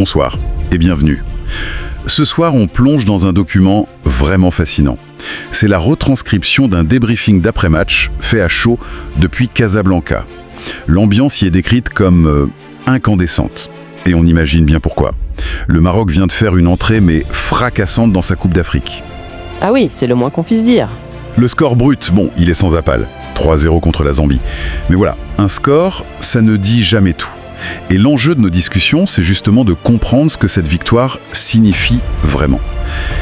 Bonsoir et bienvenue. Ce soir, on plonge dans un document vraiment fascinant. C'est la retranscription d'un débriefing d'après-match fait à chaud depuis Casablanca. L'ambiance y est décrite comme incandescente. Et on imagine bien pourquoi. Le Maroc vient de faire une entrée mais fracassante dans sa Coupe d'Afrique. Ah oui, c'est le moins qu'on puisse dire. Le score brut, bon, il est sans appel. 3-0 contre la Zambie. Mais voilà, un score, ça ne dit jamais tout. Et l'enjeu de nos discussions, c'est justement de comprendre ce que cette victoire signifie vraiment.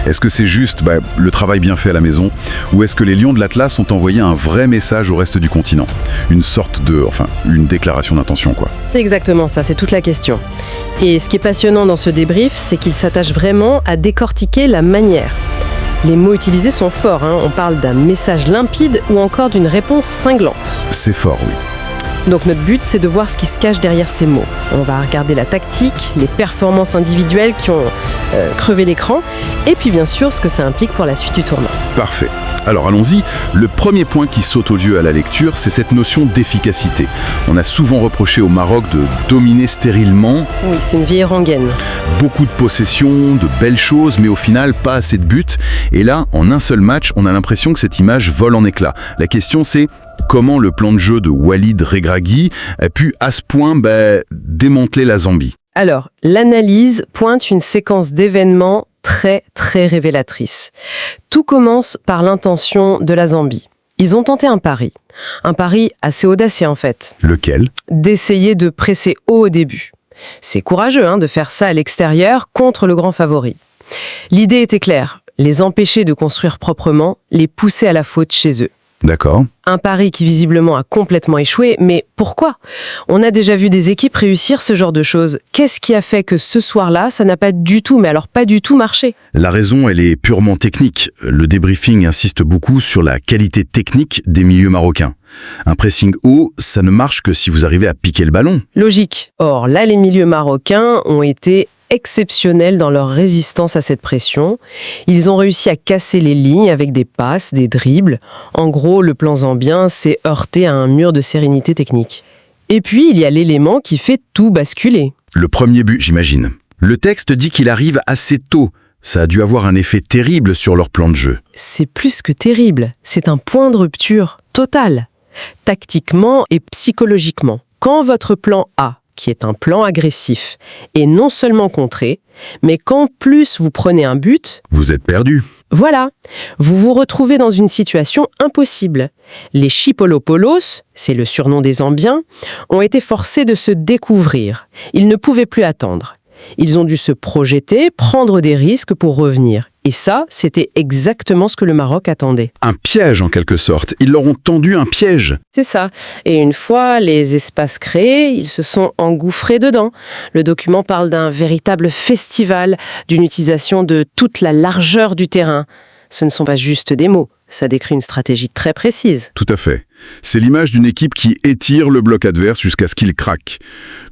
Est-ce que c'est juste le travail bien fait à la maison, ou est-ce que les Lions de l'Atlas ont envoyé un vrai message au reste du continent? Une déclaration d'intention, quoi. C'est exactement ça, c'est toute la question. Et ce qui est passionnant dans ce débrief, c'est qu'il s'attache vraiment à décortiquer la manière. Les mots utilisés sont forts, on parle d'un message limpide ou encore d'une réponse cinglante. C'est fort, oui. Donc notre but, c'est de voir ce qui se cache derrière ces mots. On va regarder la tactique, les performances individuelles qui ont crevé l'écran, et puis bien sûr ce que ça implique pour la suite du tournoi. Parfait. Alors allons-y, le premier point qui saute aux yeux à la lecture, c'est cette notion d'efficacité. On a souvent reproché au Maroc de dominer stérilement. Oui, c'est une vieille rengaine. Beaucoup de possessions, de belles choses, mais au final, pas assez de buts. Et là, en un seul match, on a l'impression que cette image vole en éclats. La question c'est, comment le plan de jeu de Walid Regragui a pu à ce point démanteler la Zambie? Alors, l'analyse pointe une séquence d'événements très révélatrice. Tout commence par l'intention de la Zambie. Ils ont tenté un pari assez audacieux en fait. Lequel? D'essayer de presser haut au début. C'est courageux de faire ça à l'extérieur contre le grand favori. L'idée était claire, les empêcher de construire proprement, les pousser à la faute chez eux. D'accord. Un pari qui visiblement a complètement échoué, mais pourquoi? On a déjà vu des équipes réussir ce genre de choses. Qu'est-ce qui a fait que ce soir-là, ça n'a pas du tout marché? La raison, elle est purement technique. Le débriefing insiste beaucoup sur la qualité technique des milieux marocains. Un pressing haut, ça ne marche que si vous arrivez à piquer le ballon. Logique. Or, là, les milieux marocains ont été exceptionnels dans leur résistance à cette pression. Ils ont réussi à casser les lignes avec des passes, des dribbles. En gros, le plan zambien s'est heurté à un mur de sérénité technique. Et puis, il y a l'élément qui fait tout basculer. Le premier but, j'imagine. Le texte dit qu'il arrive assez tôt. Ça a dû avoir un effet terrible sur leur plan de jeu. C'est plus que terrible. C'est un point de rupture total, tactiquement et psychologiquement. Quand votre plan A, qui est un plan agressif, est non seulement contré, mais qu'en plus vous prenez un but... Vous êtes perdu. Voilà, vous vous retrouvez dans une situation impossible. Les Chipolopolos, c'est le surnom des Zambiens, ont été forcés de se découvrir. Ils ne pouvaient plus attendre. Ils ont dû se projeter, prendre des risques pour revenir. Et ça, c'était exactement ce que le Maroc attendait. Un piège en quelque sorte. Ils leur ont tendu un piège. C'est ça. Et une fois les espaces créés, ils se sont engouffrés dedans. Le document parle d'un véritable festival, d'une utilisation de toute la largeur du terrain. Ce ne sont pas juste des mots. Ça décrit une stratégie très précise. Tout à fait. C'est l'image d'une équipe qui étire le bloc adverse jusqu'à ce qu'il craque.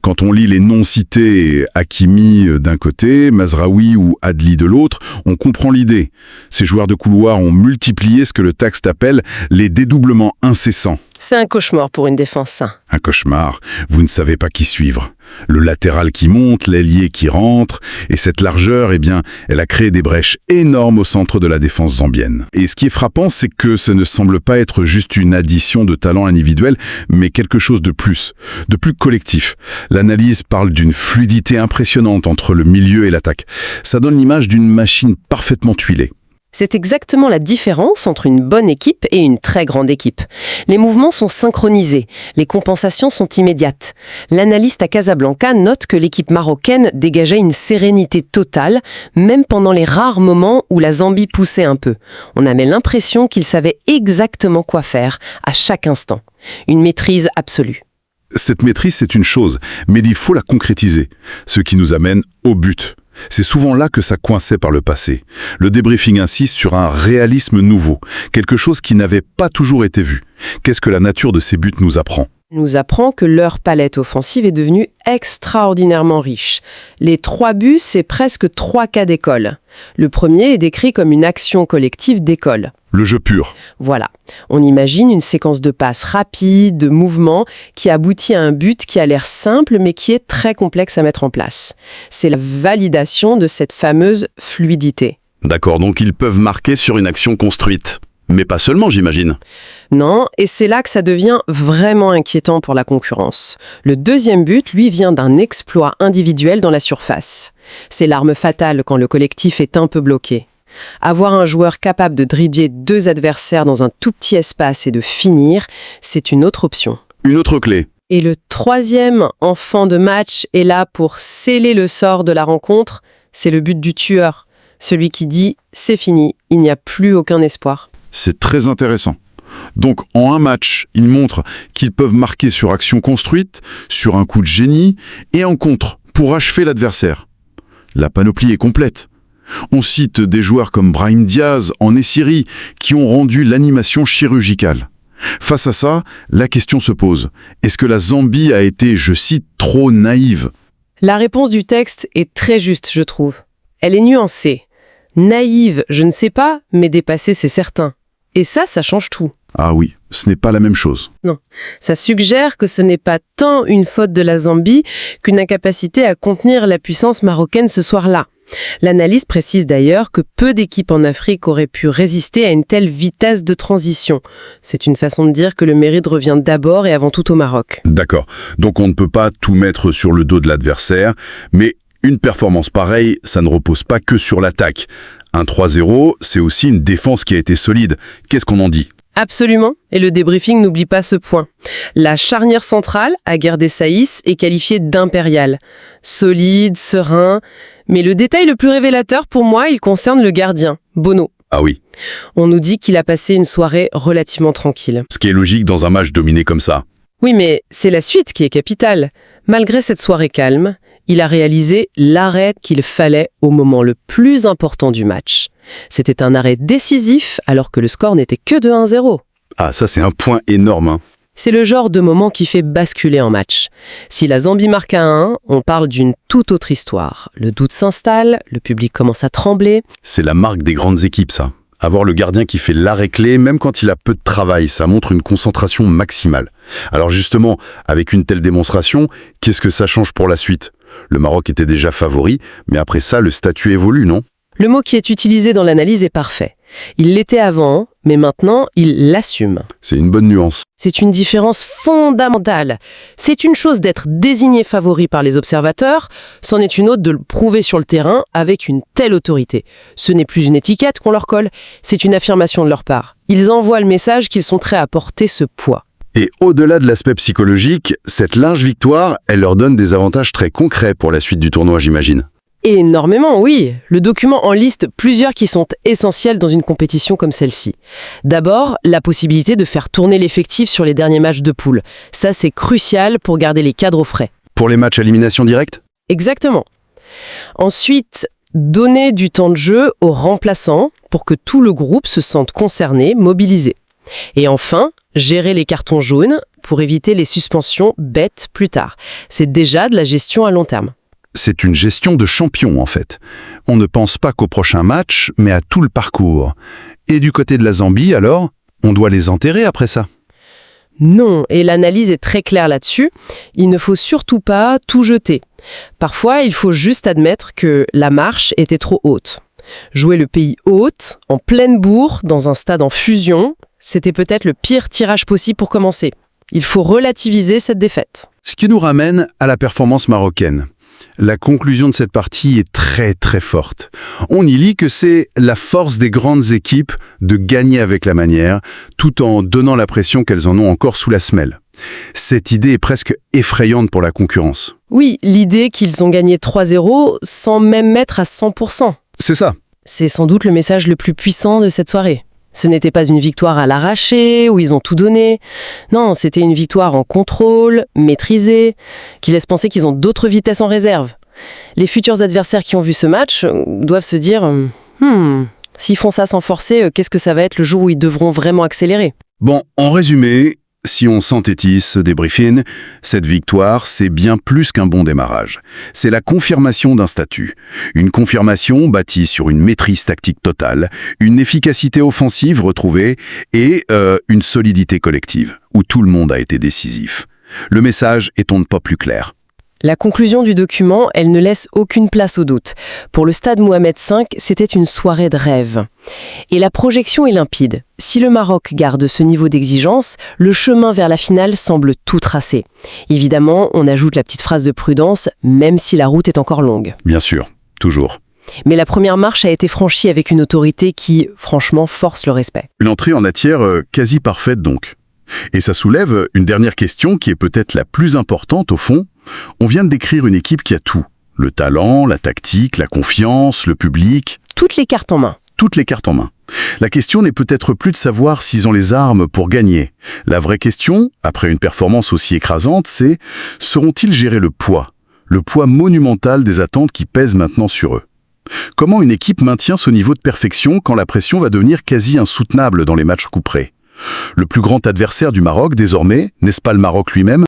Quand on lit les noms cités, Hakimi d'un côté, Mazraoui ou Adli de l'autre, on comprend l'idée. Ces joueurs de couloir ont multiplié ce que le texte appelle les dédoublements incessants. C'est un cauchemar pour une défense saine. Un cauchemar, vous ne savez pas qui suivre. Le latéral qui monte, l'ailier qui rentre, et cette largeur, elle a créé des brèches énormes au centre de la défense zambienne. Et ce qui est frappant, c'est que ce ne semble pas être juste une addition de talents individuels, mais quelque chose de plus collectif. L'analyse parle d'une fluidité impressionnante entre le milieu et l'attaque. Ça donne l'image d'une machine parfaitement tuilée. C'est exactement la différence entre une bonne équipe et une très grande équipe. Les mouvements sont synchronisés, les compensations sont immédiates. L'analyste à Casablanca note que l'équipe marocaine dégageait une sérénité totale, même pendant les rares moments où la Zambie poussait un peu. On avait l'impression qu'ils savaient exactement quoi faire, à chaque instant. Une maîtrise absolue. Cette maîtrise, c'est une chose, mais il faut la concrétiser, ce qui nous amène au but. C'est souvent là que ça coinçait par le passé. Le débriefing insiste sur un réalisme nouveau, quelque chose qui n'avait pas toujours été vu. Qu'est-ce que la nature de ces buts nous apprend ? nous apprend que leur palette offensive est devenue extraordinairement riche. Les 3 buts, c'est presque 3 cas d'école. Le premier est décrit comme une action collective d'école. Le jeu pur. Voilà. On imagine une séquence de passes rapides, de mouvements, qui aboutit à un but qui a l'air simple, mais qui est très complexe à mettre en place. C'est la validation de cette fameuse fluidité. D'accord, donc ils peuvent marquer sur une action construite. Mais pas seulement, j'imagine. Non, et c'est là que ça devient vraiment inquiétant pour la concurrence. Le deuxième but, lui, vient d'un exploit individuel dans la surface. C'est l'arme fatale quand le collectif est un peu bloqué. Avoir un joueur capable de dribbler 2 adversaires dans un tout petit espace et de finir, c'est une autre option. Une autre clé. Et le troisième enfant de match est là pour sceller le sort de la rencontre, c'est le but du tueur. Celui qui dit « c'est fini, il n'y a plus aucun espoir ». C'est très intéressant. Donc, en un match, ils montrent qu'ils peuvent marquer sur action construite, sur un coup de génie, et en contre, pour achever l'adversaire. La panoplie est complète. On cite des joueurs comme Brahim Diaz en Essiri, qui ont rendu l'animation chirurgicale. Face à ça, la question se pose. Est-ce que la Zambie a été, je cite, trop naïve ? La réponse du texte est très juste, je trouve. Elle est nuancée. Naïve, je ne sais pas, mais dépassée, c'est certain. Et ça change tout. Ah oui, ce n'est pas la même chose. Non, ça suggère que ce n'est pas tant une faute de la Zambie qu'une incapacité à contenir la puissance marocaine ce soir-là. L'analyse précise d'ailleurs que peu d'équipes en Afrique auraient pu résister à une telle vitesse de transition. C'est une façon de dire que le mérite revient d'abord et avant tout au Maroc. D'accord, donc on ne peut pas tout mettre sur le dos de l'adversaire, mais une performance pareille, ça ne repose pas que sur l'attaque. Un 3-0, c'est aussi une défense qui a été solide. Qu'est-ce qu'on en dit ? Absolument, et le débriefing n'oublie pas ce point. La charnière centrale, Aguerd Saïs, est qualifiée d'impériale. Solide, serein, mais le détail le plus révélateur pour moi, il concerne le gardien, Bono. Ah oui. On nous dit qu'il a passé une soirée relativement tranquille. Ce qui est logique dans un match dominé comme ça. Oui, mais c'est la suite qui est capitale. Malgré cette soirée calme, il a réalisé l'arrêt qu'il fallait au moment le plus important du match. C'était un arrêt décisif alors que le score n'était que de 1-0. Ah, ça c'est un point énorme, hein. C'est le genre de moment qui fait basculer en match. Si la Zambie marque à 1, on parle d'une toute autre histoire. Le doute s'installe, le public commence à trembler. C'est la marque des grandes équipes, ça. Avoir le gardien qui fait l'arrêt clé, même quand il a peu de travail, ça montre une concentration maximale. Alors justement, avec une telle démonstration, qu'est-ce que ça change pour la suite ? Le Maroc était déjà favori, mais après ça, le statut évolue, non ? Le mot qui est utilisé dans l'analyse est parfait. Il l'était avant, mais maintenant, il l'assume. C'est une bonne nuance. C'est une différence fondamentale. C'est une chose d'être désigné favori par les observateurs, c'en est une autre de le prouver sur le terrain avec une telle autorité. Ce n'est plus une étiquette qu'on leur colle, c'est une affirmation de leur part. Ils envoient le message qu'ils sont prêts à porter ce poids. Et au-delà de l'aspect psychologique, cette large victoire, elle leur donne des avantages très concrets pour la suite du tournoi, j'imagine. Énormément, oui. Le document en liste plusieurs qui sont essentiels dans une compétition comme celle-ci. D'abord, la possibilité de faire tourner l'effectif sur les derniers matchs de poule. Ça, c'est crucial pour garder les cadres au frais. Pour les matchs à élimination directe ? Exactement. Ensuite, donner du temps de jeu aux remplaçants pour que tout le groupe se sente concerné, mobilisé. Et enfin, gérer les cartons jaunes pour éviter les suspensions bêtes plus tard. C'est déjà de la gestion à long terme. C'est une gestion de champion, en fait. On ne pense pas qu'au prochain match, mais à tout le parcours. Et du côté de la Zambie, alors, on doit les enterrer après ça ? Non, et l'analyse est très claire là-dessus. Il ne faut surtout pas tout jeter. Parfois, il faut juste admettre que la marche était trop haute. Jouer le pays hôte, en pleine bourre, dans un stade en fusion, c'était peut-être le pire tirage possible pour commencer. Il faut relativiser cette défaite. Ce qui nous ramène à la performance marocaine. La conclusion de cette partie est très très forte. On y lit que c'est la force des grandes équipes de gagner avec la manière, tout en donnant la pression qu'elles en ont encore sous la semelle. Cette idée est presque effrayante pour la concurrence. Oui, l'idée qu'ils ont gagné 3-0 sans même mettre à 100%. C'est ça. C'est sans doute le message le plus puissant de cette soirée. Ce n'était pas une victoire à l'arraché, où ils ont tout donné. Non, c'était une victoire en contrôle, maîtrisée, qui laisse penser qu'ils ont d'autres vitesses en réserve. Les futurs adversaires qui ont vu ce match doivent se dire s'ils font ça sans forcer, qu'est-ce que ça va être le jour où ils devront vraiment accélérer ? Bon, en résumé, Si on synthétise ce débriefing, cette victoire, c'est bien plus qu'un bon démarrage. C'est la confirmation d'un statut. Une confirmation bâtie sur une maîtrise tactique totale, une efficacité offensive retrouvée et une solidité collective, où tout le monde a été décisif. Le message est on ne peut plus clair. La conclusion du document, elle ne laisse aucune place au doute. Pour le Stade Mohamed V, c'était une soirée de rêve. Et la projection est limpide. Si le Maroc garde ce niveau d'exigence, le chemin vers la finale semble tout tracé. Évidemment, on ajoute la petite phrase de prudence, même si la route est encore longue. Bien sûr, toujours. Mais la première marche a été franchie avec une autorité qui, franchement, force le respect. Une entrée en matière quasi parfaite donc. Et ça soulève une dernière question qui est peut-être la plus importante au fond. On vient de décrire une équipe qui a tout. Le talent, la tactique, la confiance, le public. Toutes les cartes en main. Toutes les cartes en main. La question n'est peut-être plus de savoir s'ils ont les armes pour gagner. La vraie question, après une performance aussi écrasante, c'est sauront-ils gérer le poids monumental des attentes qui pèsent maintenant sur eux? Comment une équipe maintient ce niveau de perfection quand la pression va devenir quasi insoutenable dans les matchs couperets? Le plus grand adversaire du Maroc, désormais, n'est-ce pas le Maroc lui-même?